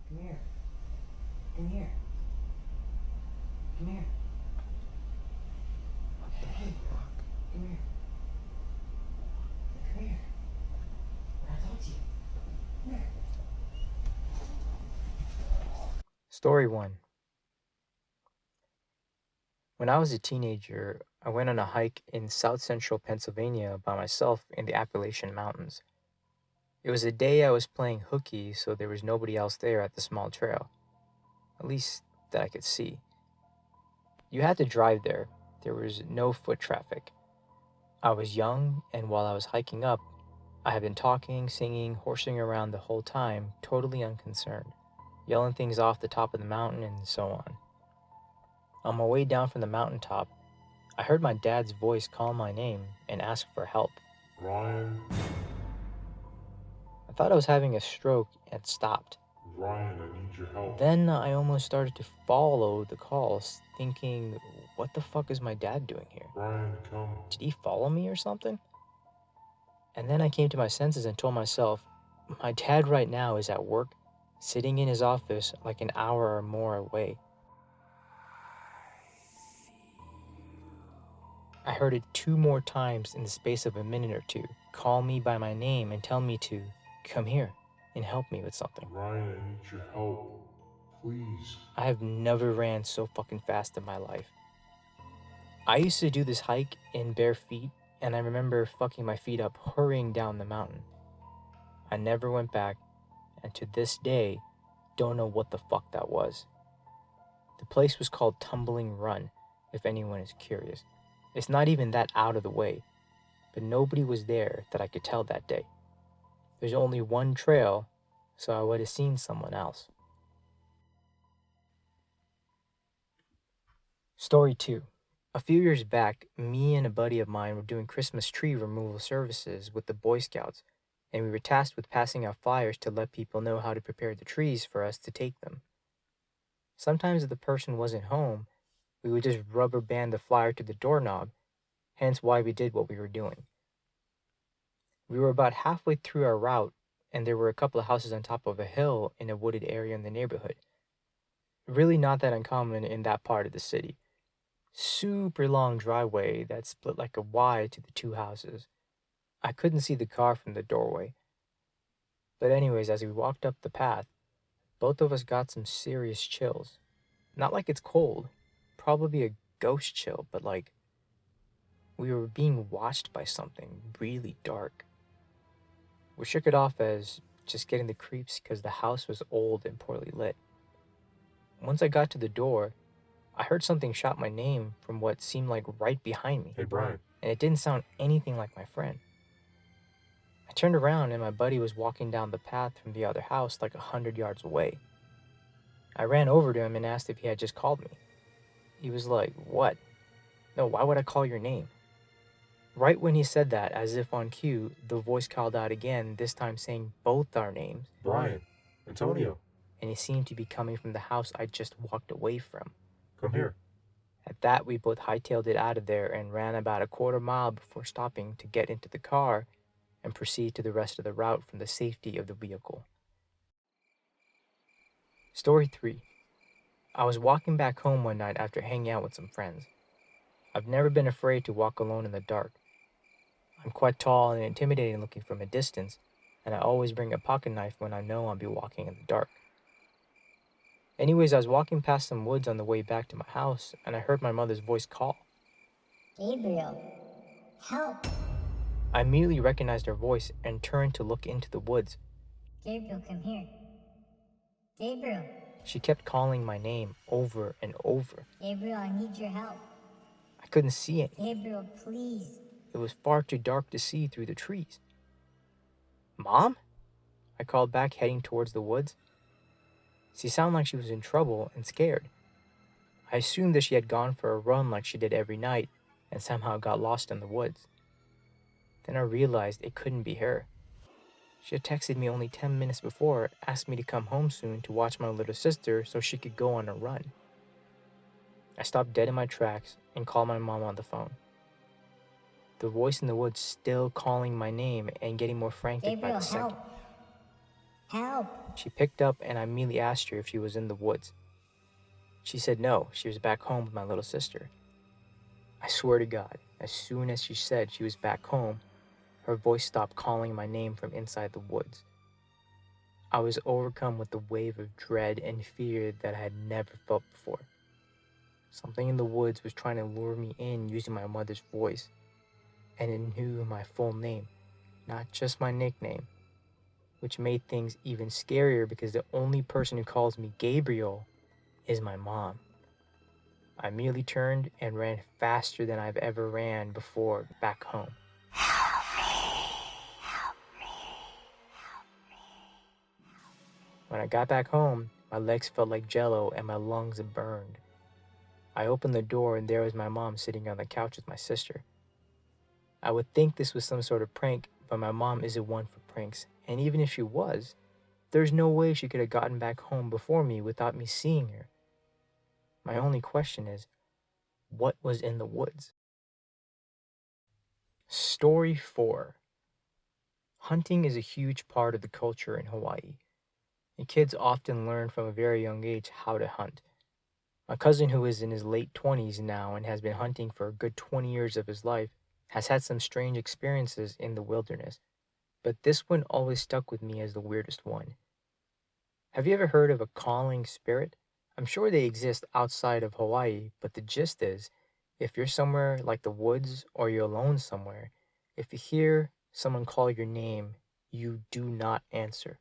Come here. Come here. Come here. Hey, come here. Come here. I told you. Come here. Story 1. When I was a teenager, I went on a hike in south central Pennsylvania by myself in the Appalachian Mountains. It was a day I was playing hooky, so there was nobody else there at the small trail, at least that I could see. You had to drive there. There was no foot traffic. I was young, and while I was hiking up, I had been talking, singing, horsing around the whole time, totally unconcerned, yelling things off the top of the mountain and so on. On my way down from the mountaintop, I heard my dad's voice call my name and ask for help. Ryan, I thought I was having a stroke and stopped. Ryan, I need your help. Then I almost started to follow the calls, thinking, what the fuck is my dad doing here? Ryan, come. Did he follow me or something? And then I came to my senses and told myself, my dad right now is at work, sitting in his office like an hour or more away. I heard it 2 more times in the space of a minute or two, call me by my name and tell me to come here and help me with something. Ryan, I need your help. Please. I have never ran so fucking fast in my life. I used to do this hike in bare feet, and I remember fucking my feet up hurrying down the mountain. I never went back, and to this day, don't know what the fuck that was. The place was called Tumbling Run, if anyone is curious. It's not even that out of the way, but nobody was there that I could tell that day. There's only one trail, so I would have seen someone else. Story 2. A few years back, me and a buddy of mine were doing Christmas tree removal services with the Boy Scouts, and we were tasked with passing out flyers to let people know how to prepare the trees for us to take them. Sometimes if the person wasn't home, we would just rubber band the flyer to the doorknob, hence why we did what we were doing. We were about halfway through our route, and there were a couple of houses on top of a hill in a wooded area in the neighborhood. Really not that uncommon in that part of the city. Super long driveway that split like a Y to the 2 houses. I couldn't see the car from the doorway. But anyways, as we walked up the path, both of us got some serious chills. Not like it's cold, probably a ghost chill, but like we were being watched by something really dark. We shook it off as just getting the creeps because the house was old and poorly lit. Once I got to the door, I heard something shout my name from what seemed like right behind me. Hey, Brian. And it didn't sound anything like my friend. I turned around and my buddy was walking down the path from the other house like 100 yards away. I ran over to him and asked if he had just called me. He was like, "What? No, why would I call your name?" Right when he said that, as if on cue, the voice called out again, this time saying both our names. Brian. Antonio. And he seemed to be coming from the house I just walked away from. Come here. At that, we both hightailed it out of there and ran about a quarter mile before stopping to get into the car and proceed to the rest of the route from the safety of the vehicle. Story 3. I was walking back home one night after hanging out with some friends. I've never been afraid to walk alone in the dark. I'm quite tall and intimidating looking from a distance, and I always bring a pocket knife when I know I'll be walking in the dark. Anyways, I was walking past some woods on the way back to my house, and I heard my mother's voice call. Gabriel, help! I immediately recognized her voice and turned to look into the woods. Gabriel, come here. Gabriel. She kept calling my name over and over. Gabriel, I need your help. I couldn't see any. Gabriel, please. It was far too dark to see through the trees. "Mom?" I called back, heading towards the woods. She sounded like she was in trouble and scared. I assumed that she had gone for a run like she did every night and somehow got lost in the woods. Then I realized it couldn't be her. She had texted me only 10 minutes before, asked me to come home soon to watch my little sister so she could go on a run. I stopped dead in my tracks and called my mom on the phone. The voice in the woods still calling my name and getting more frantic by Gabriel, the second. help! Help! She picked up and I immediately asked her if she was in the woods. She said no, she was back home with my little sister. I swear to God, as soon as she said she was back home, her voice stopped calling my name from inside the woods. I was overcome with a wave of dread and fear that I had never felt before. Something in the woods was trying to lure me in using my mother's voice, and it knew my full name, not just my nickname, which made things even scarier because the only person who calls me Gabriel is my mom. I immediately turned and ran faster than I've ever ran before back home. When I got back home, my legs felt like jello and my lungs burned. I opened the door and there was my mom sitting on the couch with my sister. I would think this was some sort of prank, but my mom isn't one for pranks, and even if she was, there's no way she could have gotten back home before me without me seeing her. My only question is, what was in the woods? Story 4. Hunting is a huge part of the culture in Hawaii, and kids often learn from a very young age how to hunt. My cousin, who is in his late 20s now and has been hunting for a good 20 years of his life, has had some strange experiences in the wilderness, but this one always stuck with me as the weirdest one. Have you ever heard of a calling spirit? I'm sure they exist outside of Hawaii, but the gist is, if you're somewhere like the woods or you're alone somewhere, if you hear someone call your name, you do not answer.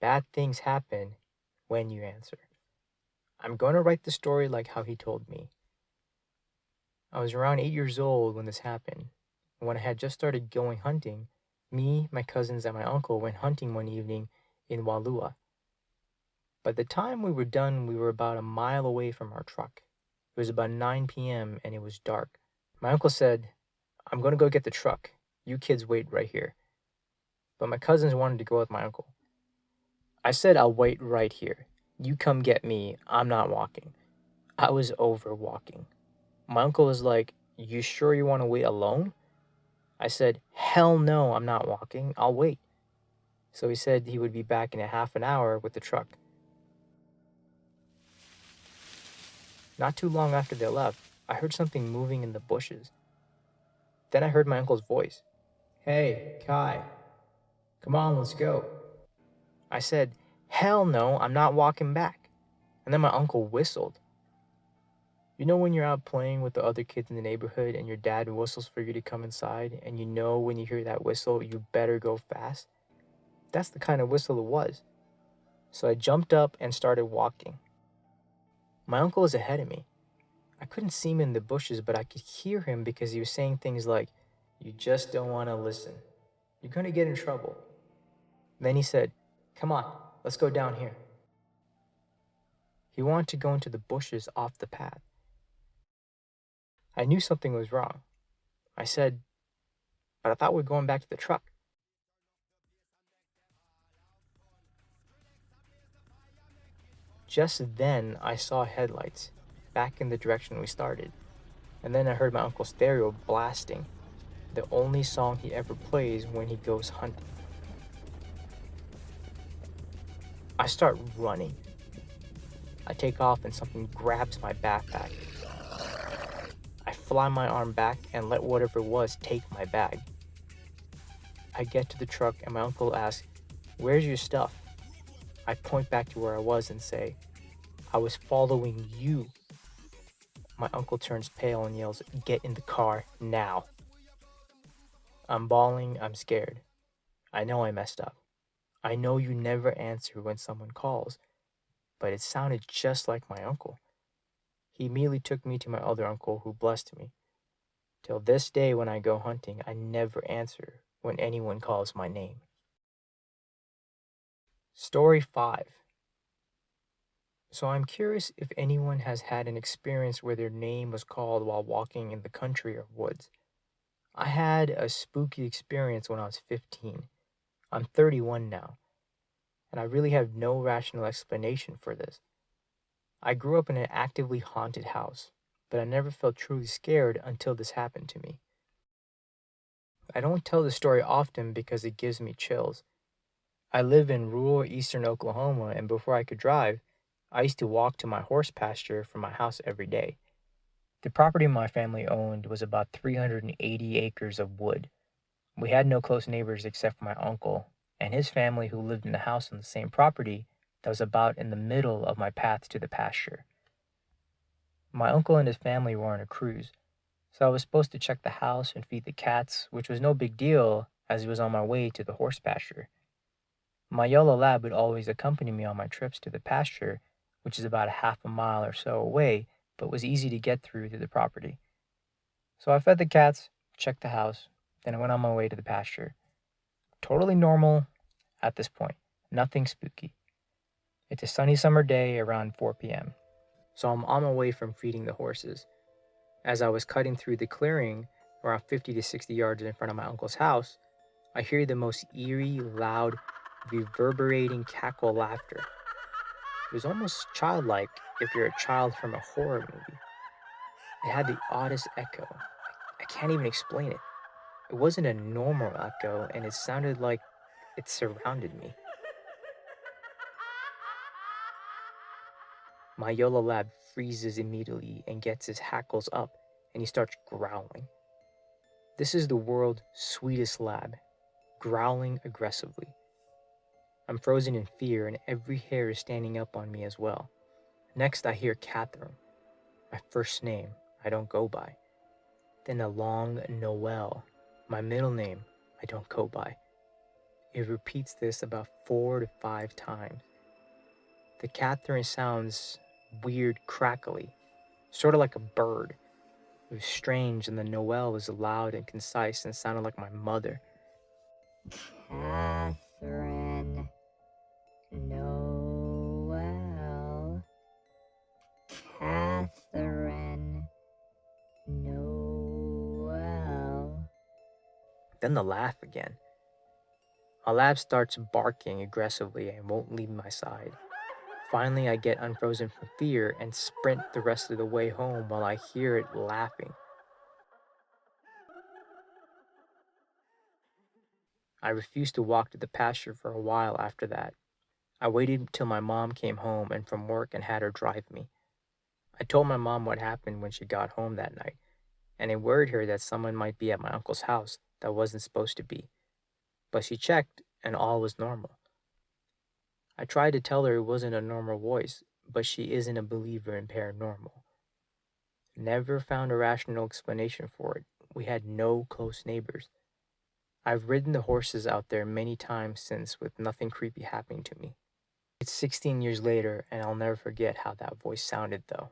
Bad things happen when you answer. I'm going to write the story like how he told me. I was around 8 years old when this happened. When I had just started going hunting, me, my cousins, and my uncle went hunting one evening in Walua. By the time we were done, we were about a mile away from our truck. It was about 9 p.m. and it was dark. My uncle said, "I'm going to go get the truck. You kids wait right here." But my cousins wanted to go with my uncle. I said, "I'll wait right here. You come get me. I'm not walking." I was over walking. My uncle was like, "You sure you want to wait alone?" I said, "Hell no, I'm not walking. I'll wait." So he said he would be back in a half an hour with the truck. Not too long after they left, I heard something moving in the bushes. Then I heard my uncle's voice. "Hey, Kai, come on, let's go." I said, "Hell no, I'm not walking back." And then my uncle whistled. You know when you're out playing with the other kids in the neighborhood and your dad whistles for you to come inside, and you know when you hear that whistle, you better go fast? That's the kind of whistle it was. So I jumped up and started walking. My uncle was ahead of me. I couldn't see him in the bushes, but I could hear him because he was saying things like, "You just don't want to listen. You're going to get in trouble." Then he said, "Come on, let's go down here." He wanted to go into the bushes off the path. I knew something was wrong. I said, "But I thought we were going back to the truck." Just then, I saw headlights back in the direction we started, and then I heard my uncle's stereo blasting, the only song he ever plays when he goes hunting. I start running. I take off and something grabs my backpack. I fly my arm back and let whatever it was take my bag. I get to the truck and my uncle asks, "Where's your stuff?" I point back to where I was and say, "I was following you." My uncle turns pale and yells, "Get in the car now." I'm bawling, I'm scared. I know I messed up. I know you never answer when someone calls, but it sounded just like my uncle. He immediately took me to my other uncle who blessed me. Till this day when I go hunting, I never answer when anyone calls my name. Story 5. So I'm curious if anyone has had an experience where their name was called while walking in the country or woods. I had a spooky experience when I was 15. I'm 31 now, and I really have no rational explanation for this. I grew up in an actively haunted house, but I never felt truly scared until this happened to me. I don't tell the story often because it gives me chills. I live in rural eastern Oklahoma, and before I could drive, I used to walk to my horse pasture from my house every day. The property my family owned was about 380 acres of wood. We had no close neighbors except for my uncle and his family who lived in the house on the same property that was about in the middle of my path to the pasture. My uncle and his family were on a cruise, so I was supposed to check the house and feed the cats, which was no big deal as it was on my way to the horse pasture. My yellow lab would always accompany me on my trips to the pasture, which is about a half a mile or so away, but was easy to get through to the property. So I fed the cats, checked the house, then I went on my way to the pasture. Totally normal at this point, nothing spooky. It's a sunny summer day around 4 p.m., so I'm on my way from feeding the horses. As I was cutting through the clearing around 50 to 60 yards in front of my uncle's house, I hear the most eerie, loud, reverberating cackle laughter. It was almost childlike if you're a child from a horror movie. It had the oddest echo. I can't even explain it. It wasn't a normal echo, and it sounded like it surrounded me. My yellow lab freezes immediately and gets his hackles up, and he starts growling. This is the world's sweetest lab, growling aggressively. I'm frozen in fear, and every hair is standing up on me as well. Next, I hear Catherine, my first name I don't go by. Then a long Noel, my middle name I don't go by. It repeats this about 4 to 5 times. The Catherine sounds weird, crackly, sort of like a bird. It was strange, and the Noel was loud and concise and sounded like my mother. Catherine. Noel. Catherine. Noel. Then the laugh again. My lab starts barking aggressively and won't leave my side. Finally, I get unfrozen from fear and sprint the rest of the way home while I hear it laughing. I refused to walk to the pasture for a while after that. I waited till my mom came home and from work and had her drive me. I told my mom what happened when she got home that night, and it worried her that someone might be at my uncle's house that wasn't supposed to be. But she checked, and all was normal. I tried to tell her it wasn't a normal voice, but she isn't a believer in paranormal. Never found a rational explanation for it. We had no close neighbors. I've ridden the horses out there many times since with nothing creepy happening to me. It's 16 years later, and I'll never forget how that voice sounded, though.